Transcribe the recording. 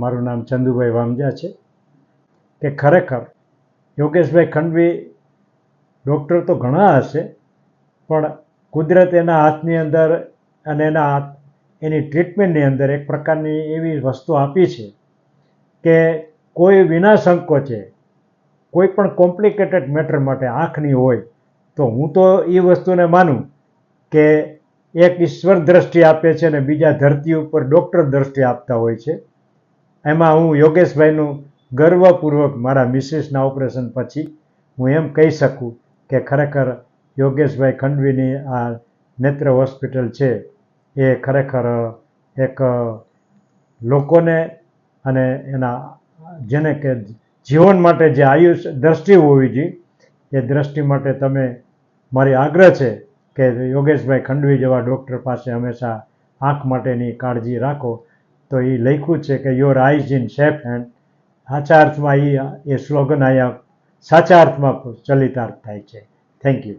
મારું નામ ચંદુભાઈ વામજા છે કે ખરેખર યોગેશભાઈ ખંડવી ડૉક્ટર તો ઘણા હશે, પણ કુદરત એના હાથની અંદર અને એની ટ્રીટમેન્ટની અંદર એક પ્રકારની એવી વસ્તુ આપી છે કે કોઈ વિના સંકોચે કોઈ પણ કોમ્પ્લિકેટેડ મેટર માટે આંખની હોય તો હું તો એ વસ્તુને માનું કે એક ઈશ્વર દ્રષ્ટિ આપે છે અને બીજા ધરતી ઉપર ડૉક્ટર દ્રષ્ટિ આપતા હોય છે. એમાં હું યોગેશભાઈનું ગર્વપૂર્વક મારા મિસિસના ઓપરેશન પછી હું એમ કહી શકું કે ખરેખર યોગેશભાઈ ખંડવીની આ નેત્ર હોસ્પિટલ છે એ ખરેખર એક લોકોને અને એના જેને કે જીવન માટે જે આયુષ દ્રષ્ટિ હોવી જોઈએ એ દ્રષ્ટિ માટે તમે મારી આગ્રહ છે કે યોગેશભાઈ ખંડવી જેવા ડૉક્ટર પાસે હંમેશા આંખ માટેની કાળજી રાખો. તો એ લખ્યું છે કે your eyes in safe hand. સાચા અર્થમાં એ સ્લોગન અહીંયા સાચા અર્થમાં ચલિતાર્થ થાય છે. Thank you.